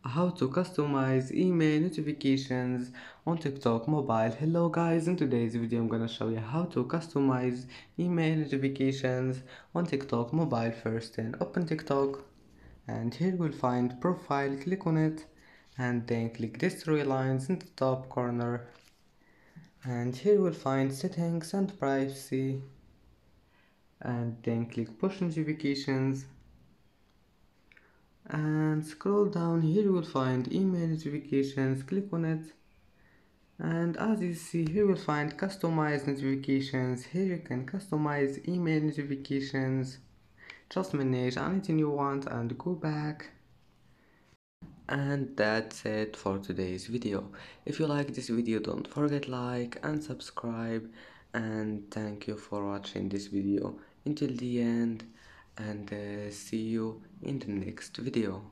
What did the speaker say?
how to customize email notifications on TikTok mobile. Hello guys, in today's video I'm gonna show you how to customize email notifications on TikTok mobile. First, then open TikTok, and here we'll find profile. Click on it and then click these three lines in the top corner, and here we'll find settings and privacy, and then click push notifications, and scroll down. Here you will find email notifications. Click on it, and as you see here you will find customize notifications. Here you can customize email notifications, just manage anything you want and go back. And that's it for today's video. If you like this video, don't forget like and subscribe, and thank you for watching this video until the end, and see you in the next video.